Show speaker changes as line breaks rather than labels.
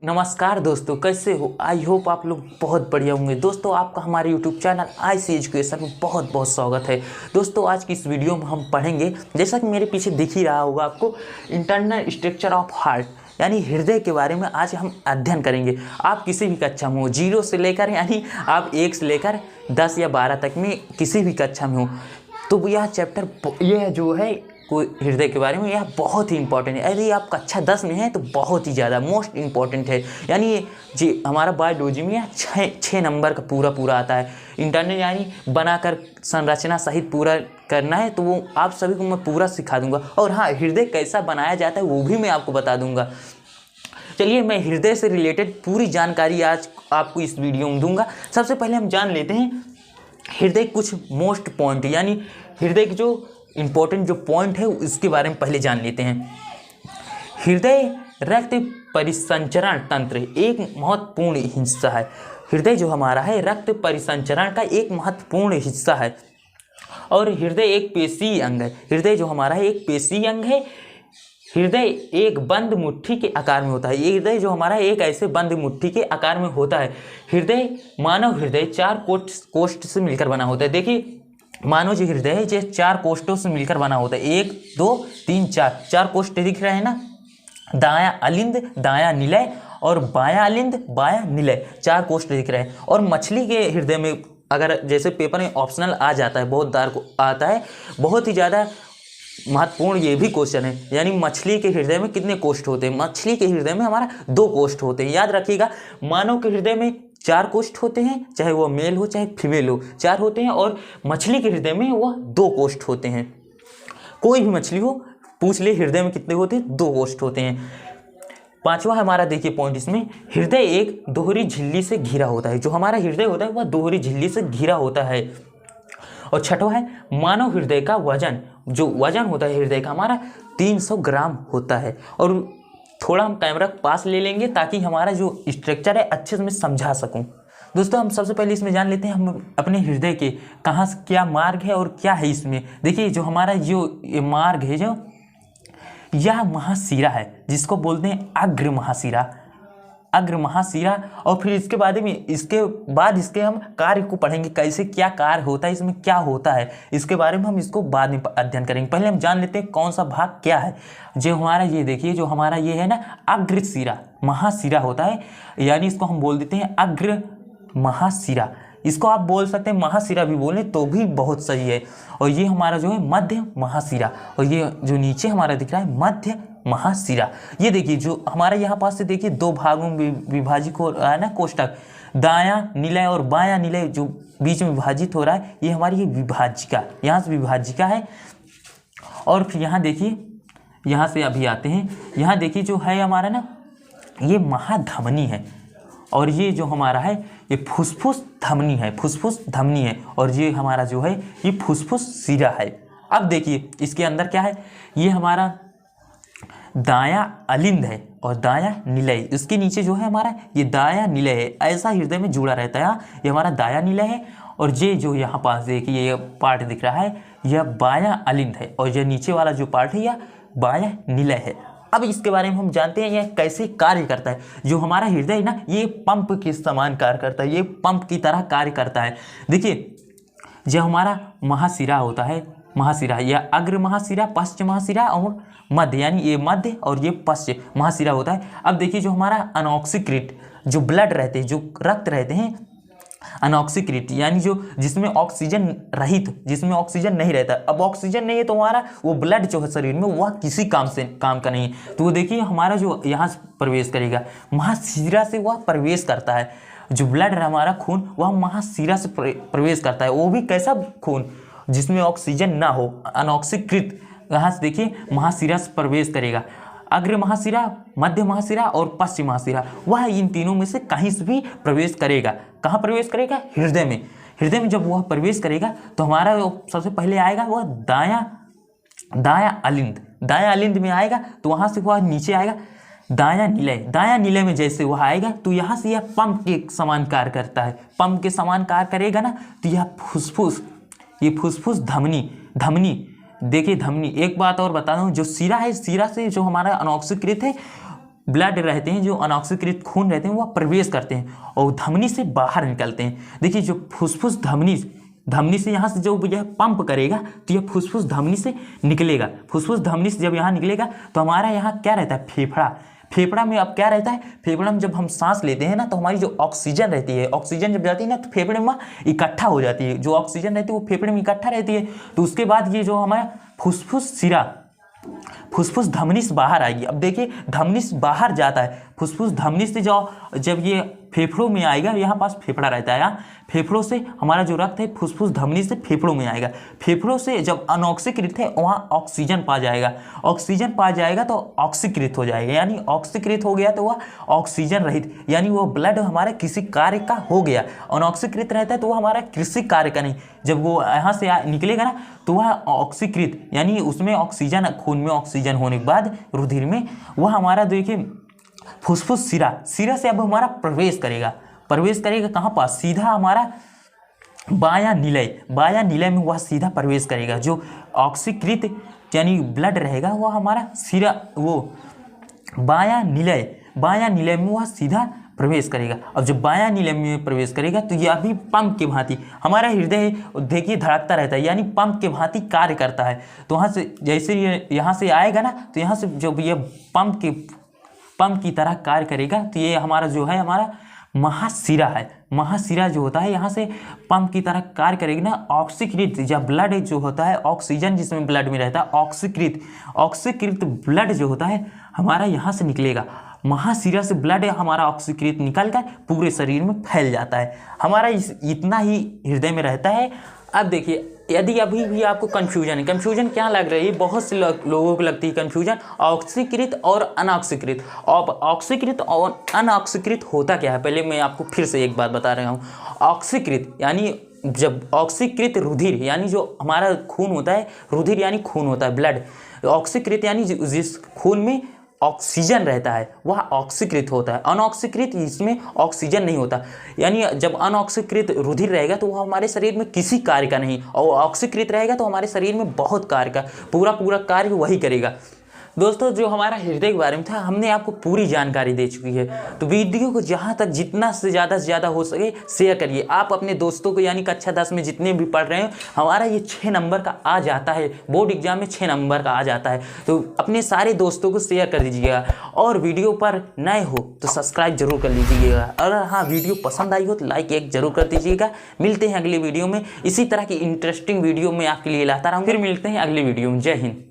नमस्कार दोस्तों, कैसे हो? आई होप आप लोग बहुत बढ़िया होंगे। दोस्तों, आपका हमारे यूट्यूब चैनल आईसी एजुकेशन में बहुत बहुत स्वागत है। दोस्तों, आज की इस वीडियो में हम पढ़ेंगे, जैसा कि मेरे पीछे दिख ही रहा होगा आपको, इंटरनल स्ट्रक्चर ऑफ हार्ट यानी हृदय के बारे में आज हम अध्ययन करेंगे। आप किसी भी कक्षा में हो, 0 से लेकर यानी आप 1 से लेकर 10 या 12 तक में किसी भी कक्षा में हो, तो यह चैप्टर, यह जो है कोई हृदय के बारे में, यह बहुत ही इंपॉर्टेंट है। यदि आप कक्षा 10 में हैं तो बहुत ही ज़्यादा मोस्ट इंपॉर्टेंट है। यानी ये जी हमारा बायोलॉजी में यह 6 नंबर का पूरा आता है। इंटरनल यानी बनाकर संरचना सहित पूरा करना है, तो वो आप सभी को मैं पूरा सिखा दूंगा। और हाँ, हृदय कैसा बनाया जाता है वो भी मैं आपको बता दूंगा। चलिए, मैं हृदय से रिलेटेड पूरी जानकारी आज आपको इस वीडियो में दूंगा। सबसे पहले हम जान लेते हैं हृदय कुछ मोस्ट पॉइंट, यानी हृदय के जो इंपॉर्टेंट जो पॉइंट है उसके बारे में पहले जान लेते हैं। हृदय रक्त परिसंचरण तंत्र एक महत्वपूर्ण हिस्सा है। हृदय जो हमारा है रक्त परिसंचरण का एक महत्वपूर्ण हिस्सा है और हृदय एक पेशीय अंग है। हृदय जो हमारा है एक पेशीय अंग है। हृदय एक बंद मुट्ठी के आकार में होता है। ये हृदय जो हमारा है एक ऐसे बंद मुट्ठी के आकार में होता है। हृदय, मानव हृदय 4 कोष्ठ से मिलकर बना होता है। देखिए, मानव जो हृदय है ये 4 कोष्ठों से मिलकर बना होता है। 1 2 3 4 कोष्ठ दिख रहे हैं ना। दायां अलिंद, दायां निलय और बायां अलिंद, बायां निलय, 4 कोष्ठ दिख रहे हैं। और मछली के हृदय में, अगर जैसे पेपर में ऑप्शनल आ जाता है, बहुत बार को आता है, बहुत ही ज़्यादा महत्वपूर्ण ये भी क्वेश्चन है, यानी मछली के हृदय में कितने कोष्ठ होते हैं। मछली के हृदय में हमारा 2 कोष्ठ होते हैं। याद रखिएगा, मानव के हृदय में 4 कोष्ठ होते हैं, चाहे वो मेल हो चाहे फीमेल हो, 4 होते हैं। और मछली के हृदय में वह 2 कोष्ठ होते हैं। कोई भी मछली हो, पूछ ले हृदय में कितने होते हैं, 2 कोष्ठ होते हैं। 5वां हमारा देखिए पॉइंट इसमें, हृदय एक दोहरी झिल्ली से घिरा होता है। जो हमारा हृदय होता है वह दोहरी झिल्ली से घिरा होता है। और 6वां है, मानव हृदय का वजन, जो वजन होता है हृदय का हमारा 300 ग्राम होता है। और थोड़ा हम कैमरा पास ले लेंगे ताकि हमारा जो स्ट्रक्चर है अच्छे से मैं समझा सकूं। दोस्तों, हम सबसे पहले इसमें जान लेते हैं हम अपने हृदय के कहाँ से क्या मार्ग है और क्या है इसमें। देखिए, जो हमारा जो ये मार्ग है, जो यह महाशिरा है, जिसको बोलते हैं अग्र महाशिरा, अग्र महाशिरा। और फिर इसके बाद इसके हम कार्य को पढ़ेंगे, कैसे क्या कार्य होता है, इसमें क्या होता है, इसके बारे में हम इसको बाद में अध्ययन करेंगे। पहले हम जान लेते हैं कौन सा भाग क्या है। जो हमारा ये देखिए, जो हमारा ये है ना अग्रशिरा, महाशिरा होता है, यानी इसको हम बोल देते हैं अग्र महाशिरा। इसको आप बोल सकते हैं महाशिरा भी बोलें तो भी बहुत सही है। और ये हमारा जो है मध्य महाशिरा, और ये जो नीचे हमारा दिख रहा है मध्य महाशिरा। ये देखिए, जो हमारा यहाँ पास से देखिए 2 भागों में विभाजित हो रहा है ना कोष्ठक, दायां निलय और बायां निलय जो बीच में विभाजित हो रहा है, ये हमारी ये विभाजिका, यहाँ से विभाजिका है। और फिर यहाँ देखिए, यहाँ से अभी आते हैं, यहाँ देखिए जो है हमारा ना ये महाधमनी है, और ये जो हमारा है ये फुसफुस धमनी है, फुसफुस धमनी है। और ये हमारा जो है ये फुसफुस शिरा है। अब देखिए इसके अंदर क्या है, ये हमारा दायां अलिंद है और दायां निलय, इसके नीचे जो है हमारा ये दायां निलय है, ऐसा हृदय में जुड़ा रहता है। ये हमारा दायां निलय है। और ये जो यहाँ पास देखिए ये पार्ट दिख रहा है, यह बायां अलिंद है, और ये नीचे वाला जो पार्ट है यह बायां निलय है। अब इसके बारे में हम जानते हैं यह कैसे कार्य करता है। जो हमारा हृदय है ना, ये पंप के समान कार्य करता है, ये पंप की तरह कार्य करता है। देखिए, जो हमारा महाशिरा होता है, महाशिरा या अग्र महाशिरा, पश्च महाशिरा और मध्य, यानी ये मध्य और ये पश्च महाशिरा होता है। अब देखिए, जो हमारा अनऑक्सीकृत जो ब्लड रहते हैं, जो रक्त रहते हैं, अनऑक्सीकृत यानी जो जिसमें ऑक्सीजन रहित, जिसमें ऑक्सीजन नहीं रहता। अब ऑक्सीजन नहीं है तो हमारा वो ब्लड जो है शरीर में वह किसी काम का नहीं है। तो वो देखिए हमारा जो यहाँ से प्रवेश करेगा, महाशिरा से वह प्रवेश करता है। जो ब्लड है हमारा खून, वह महाशिरा से प्रवेश करता है। वो भी कैसा खून, जिसमें ऑक्सीजन ना हो, अनऑक्सीकृत। यहाँ से देखिए महाशिरा से प्रवेश करेगा। अग्र महाशिरा, मध्य महाशिरा और पश्चिम महाशिरा, वह इन तीनों में से कहीं से भी प्रवेश करेगा। कहाँ प्रवेश करेगा? हृदय में। हृदय में जब वह प्रवेश करेगा तो हमारा सबसे पहले आएगा वह दायां अलिंद, दायां अलिंद में आएगा तो वहाँ से वह नीचे आएगा दायां निलय। दायां निलय में जैसे वह आएगा तो यहाँ से यह पंप के समान कार्य करता है। पंप के समान कार्य करेगा ना, तो यह फुसफुस, ये फुसफुस धमनी देखिए, धमनी। एक बात और बता दूं, जो शिरा है, शिरा से जो हमारा अनऑक्सीकृत है ब्लड रहते हैं, जो अनऑक्सीकृत खून रहते हैं, वह प्रवेश करते हैं और धमनी से बाहर निकलते हैं। देखिए जो फुसफुस धमनी से यहाँ से जो यह पंप करेगा तो यह फुसफुस धमनी से निकलेगा। फुसफुस धमनी से जब यहाँ निकलेगा तो हमारा यहाँ क्या रहता है, फेफड़ा में अब क्या रहता है, फेफड़ा में जब हम सांस लेते हैं ना तो हमारी जो ऑक्सीजन रहती है, ऑक्सीजन जब जाती है ना तो फेफड़े में इकट्ठा हो जाती है। जो ऑक्सीजन रहती है वो फेफड़े में इकट्ठा रहती है। तो उसके बाद ये जो हमारा फुसफुस धमनी से बाहर आएगी। अब देखिए धमनी से बाहर जाता है, फुसफुस धमनी से जब ये फेफड़ों में आएगा, यहाँ पास फेफड़ा रहता है, यहाँ फेफड़ों से हमारा जो रक्त है फुसफुस धमनी से फेफड़ों में आएगा। फेफड़ों से जब अनऑक्सीकृत है वहाँ ऑक्सीजन पा जाएगा तो ऑक्सीकृत हो जाएगा, यानी ऑक्सीकृत हो गया तो वह ऑक्सीजन रहित, यानी वो ब्लड हमारे किसी कार्य का हो गया। अनऑक्सीकृत रहता है तो वह हमारा किसी कार्य का नहीं। जब वो यहाँ से निकलेगा ना तो वह ऑक्सीकृत, यानी उसमें ऑक्सीजन, खून में ऑक्सीजन होने के बाद रुधिर में वह हमारा देखिए फुसफुस सिरा से अब हमारा प्रवेश करेगा कहाँ पास, सीधा हमारा बायां निलय में वह सीधा प्रवेश करेगा। जो ऑक्सीकृत यानी ब्लड रहेगा वह हमारा सिरा, वो बायां निलय में वह सीधा प्रवेश करेगा। अब जब बायां निलय में प्रवेश करेगा तो यह भी पंप के भांति हमारा हृदय देखिए धड़कता रहता है, यानी पंप के भांति कार्य करता है। तो वहाँ से जैसे ये यहाँ से आएगा ना तो यहाँ से जब ये पंप की तरह कार्य करेगा तो ये हमारा जो है हमारा महाशिरा जो होता है, यहाँ से पंप की तरह कार्य करेगी ना। ऑक्सीकृत या ब्लड जो होता है, ऑक्सीजन जिसमें ब्लड में रहता है, ऑक्सीकृत ब्लड जो होता है हमारा यहाँ से निकलेगा। महाशिरा से ब्लड हमारा ऑक्सीकृत निकलकर पूरे शरीर में फैल जाता है। हमारा इतना ही हृदय में रहता है। अब देखिए यदि अभी भी आपको कन्फ्यूजन क्या लग रही है, बहुत से लोगों को लगती है कन्फ्यूजन ऑक्सीकृत और अनऑक्सीकृत। अब ऑक्सीकृत और अनऑक्सीकृत होता क्या है, पहले मैं आपको फिर से एक बात बता रहा हूँ। ऑक्सीकृत यानी जब ऑक्सीकृत रुधिर, यानी जो हमारा खून होता है, रुधिर यानी खून होता है, ब्लड। ऑक्सीकृत यानी जिस खून में ऑक्सीजन रहता है वह ऑक्सीकृत होता है। अनऑक्सीकृत इसमें ऑक्सीजन नहीं होता, यानी जब अनऑक्सीकृत रुधिर रहेगा तो वह हमारे शरीर में किसी कार्य का नहीं, और ऑक्सीकृत रहेगा तो हमारे शरीर में बहुत कार्य का, पूरा कार्य वही करेगा। दोस्तों जो हमारा हृदय के बारे में था हमने आपको पूरी जानकारी दे चुकी है। तो वीडियो को जहाँ तक जितना से ज़्यादा हो सके शेयर करिए। आप अपने दोस्तों को, यानी कक्षा 10 में जितने भी पढ़ रहे हैं, हमारा ये 6 नंबर का आ जाता है, बोर्ड एग्जाम में 6 नंबर का आ जाता है। तो अपने सारे दोस्तों को शेयर कर दीजिएगा, और वीडियो पर नए हो तो सब्सक्राइब जरूर कर लीजिएगा। अगर हाँ वीडियो पसंद आई हो तो लाइक एक जरूर कर दीजिएगा। मिलते हैं अगले वीडियो में, इसी तरह की इंटरेस्टिंग वीडियो में आपके लिए लाता रहूँ। फिर मिलते हैं अगले वीडियो में। जय हिंद।